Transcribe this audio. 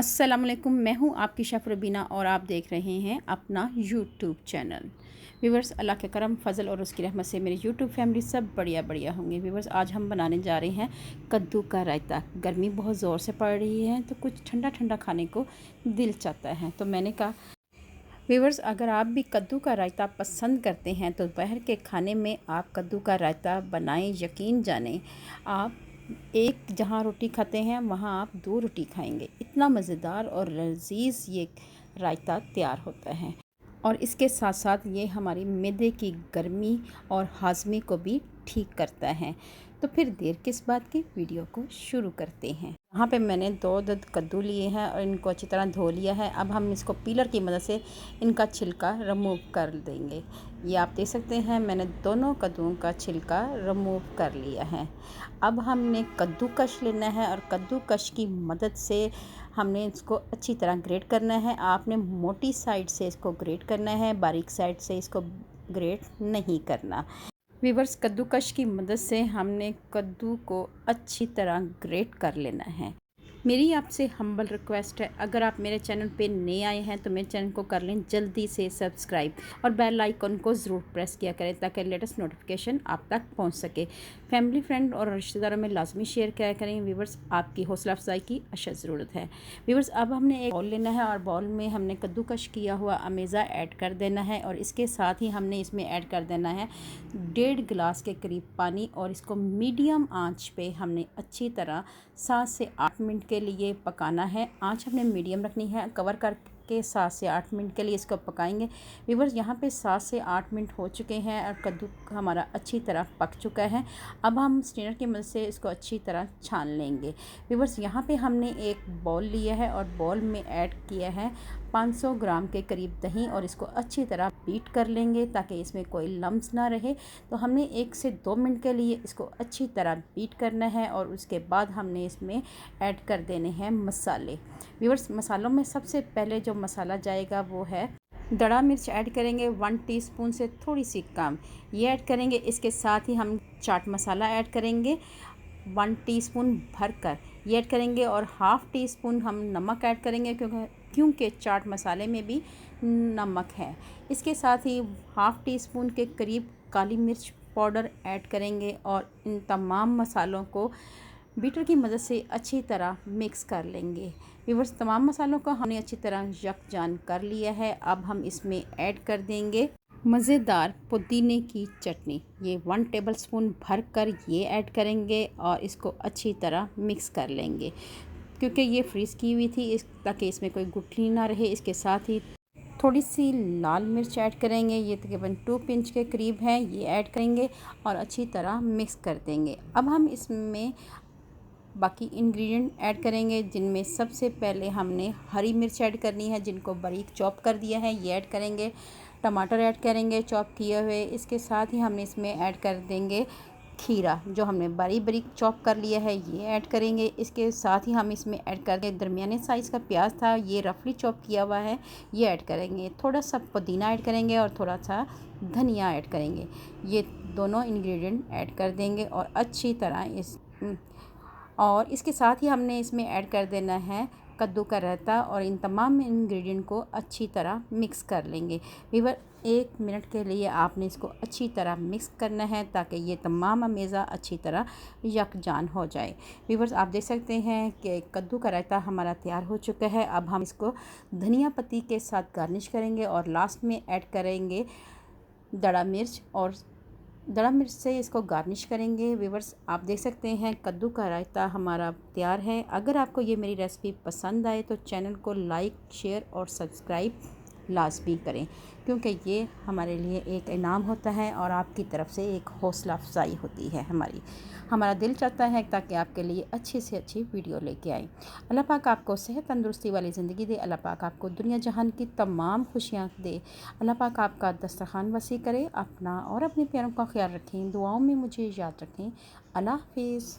अस्सलामुअलैकुम, मैं हूँ आपकी शेफ़ रुबीना और आप देख रहे हैं अपना यूट्यूब चैनल। व्यूवर्स, अल्लाह के करम फजल और उसकी रहमत से मेरी यूट्यूब फैमिली सब बढ़िया बढ़िया होंगे। व्यूवर्स, आज हम बनाने जा रहे हैं कद्दू का रायता। गर्मी बहुत ज़ोर से पड़ रही है तो कुछ ठंडा ठंडा खाने को दिल चाहता है, तो मैंने कहा व्यूवर्स, अगर आप भी कद्दू का रायता पसंद करते हैं तो दोपहर के खाने में आप कद्दू का रायता बनाएं। यकीन जानें, आप एक जहाँ रोटी खाते हैं वहाँ आप 2 रोटी खाएंगे। इतना मज़ेदार और लजीज ये रायता तैयार होता है और इसके साथ साथ ये हमारी मैदे की गर्मी और हाजमे को भी ठीक करता है। तो फिर देर किस बात की, वीडियो को शुरू करते हैं। यहाँ पे मैंने 2 दद कद्दू लिए हैं और इनको अच्छी तरह धो लिया है। अब हम इसको पीलर की मदद से इनका छिलका रिमूव कर देंगे। ये आप देख सकते हैं, मैंने दोनों कद्दूओं का छिलका रिमूव कर लिया है। अब हमने कद्दूकश लेना है और कद्दूकश की मदद से हमने इसको अच्छी तरह ग्रेट करना है। आपने मोटी साइड से इसको ग्रेट करना है, बारीक साइड से इसको ग्रेट नहीं करना। वीवर्स, कद्दूकश की मदद से हमने कद्दू को अच्छी तरह ग्रेट कर लेना है। मेरी आपसे हम्बल रिक्वेस्ट है, अगर आप मेरे चैनल पे नए आए हैं तो मेरे चैनल को कर लें जल्दी से सब्सक्राइब और बेल आइकन को ज़रूर प्रेस किया करें ताकि लेटेस्ट नोटिफिकेशन आप तक पहुंच सके। फैमिली, फ्रेंड और रिश्तेदारों में लाजमी शेयर किया करें। व्यूवर्स, आपकी हौसला अफजाई की अशद ज़रूरत है। व्यूवर्स, अब हमने एक बाउल लेना है और बाउल में हमने कद्दूकश किया हुआ अमेज़ा ऐड कर देना है और इसके साथ ही हमने इसमें ऐड कर देना है 1.5 गिलास के करीब पानी और इसको मीडियम आंच पे हमने अच्छी तरह 7 से 8 मिनट के लिए पकाना है। आंच हमने मीडियम रखनी है। कवर करके 7 से 8 मिनट के लिए इसको पकाएंगे। व्यूअर्स, यहाँ पे 7 से 8 मिनट हो चुके हैं और कद्दू हमारा अच्छी तरह पक चुका है। अब हम स्ट्रेनर की मदद से इसको अच्छी तरह छान लेंगे। व्यूअर्स, यहाँ पे हमने एक बाउल लिया है और बाउल में ऐड किया है 500 ग्राम के करीब दही और इसको अच्छी तरह बीट कर लेंगे ताकि इसमें कोई लम्स ना रहे। तो हमने 1 से 2 मिनट के लिए इसको अच्छी तरह बीट करना है और उसके बाद हमने इसमें ऐड कर देने हैं मसाले। व्यूअर्स, मसालों में सबसे पहले जो मसाला जाएगा वो है दड़ा मिर्च ऐड करेंगे 1 टीस्पून से थोड़ी सी कम, ये ऐड करेंगे। इसके साथ ही हम चाट मसाला ऐड करेंगे 1 टीस्पून भरकर, ये ऐड करेंगे और हाफ़ टी स्पून हम नमक ऐड करेंगे क्योंकि चाट मसाले में भी नमक है। इसके साथ ही हाफ़ टी स्पून के करीब काली मिर्च पाउडर ऐड करेंगे और इन तमाम मसालों को बीटर की मदद से अच्छी तरह मिक्स कर लेंगे। व्यूअर्स, तमाम मसालों को हमने अच्छी तरह यकजान कर लिया है। अब हम इसमें ऐड कर देंगे मज़ेदार पुदीने की चटनी, ये 1 टेबलस्पून भर कर ये ऐड करेंगे और इसको अच्छी तरह मिक्स कर लेंगे क्योंकि ये फ्रीज़ की हुई थी ताकि इसमें कोई गुठली ना रहे। इसके साथ ही थोड़ी सी लाल मिर्च ऐड करेंगे, ये तकरीबन 2 पिंच के करीब है, ये ऐड करेंगे और अच्छी तरह मिक्स कर देंगे। अब हम इसमें बाकी इंग्रेडिएंट ऐड करेंगे जिनमें सबसे पहले हमने हरी मिर्च ऐड करनी है जिनको बारीक चॉप कर दिया है, ये ऐड करेंगे। टमाटर ऐड करेंगे चॉप किए हुए। इसके साथ ही हमने इसमें ऐड कर देंगे खीरा जो हमने बारीक बारीक चॉप कर लिया है, ये ऐड करेंगे। इसके साथ ही हम इसमें ऐड कर देंगे दरमियाने साइज़ का प्याज था, ये रफली चॉप किया हुआ है, ये ऐड करेंगे। थोड़ा सा पुदीना ऐड करेंगे और थोड़ा सा धनिया ऐड करेंगे। ये दोनों इंग्रेडिएंट ऐड कर देंगे और अच्छी तरह और इसके साथ ही हमने इसमें ऐड कर देना है कद्दू का रायता और इन तमाम इंग्रेडिएंट को अच्छी तरह मिक्स कर लेंगे। व्यूअर, 1 मिनट के लिए आपने इसको अच्छी तरह मिक्स करना है ताकि ये तमाम अमेज़ा अच्छी तरह यकजान हो जाए। व्यूअर्स, आप देख सकते हैं कि कद्दू का रायता हमारा तैयार हो चुका है। अब हम इसको धनिया पत्ती के साथ गार्निश करेंगे और लास्ट में ऐड करेंगे दड़ा मिर्च से इसको गार्निश करेंगे। व्यूअर्स, आप देख सकते हैं कद्दू का रायता हमारा तैयार है। अगर आपको ये मेरी रेसिपी पसंद आए तो चैनल को लाइक, शेयर और सब्सक्राइब लाजमी करें क्योंकि ये हमारे लिए एक इनाम होता है और आपकी तरफ से एक हौसला अफजाई होती है। हमारा दिल चाहता है ताकि आपके लिए अच्छी से अच्छी वीडियो लेके आएँ। अल्लाह पाक आपको सेहत तंदुरुस्ती वाली ज़िंदगी दे। अल्लाह पाक आपको दुनिया जहान की तमाम खुशियाँ दे। अल्लाह पाक आपका दस्तरखान वसी करे। अपना और अपने प्यारों का ख्याल रखें, दुआओं में मुझे याद रखें। अल्लाह हाफिज़।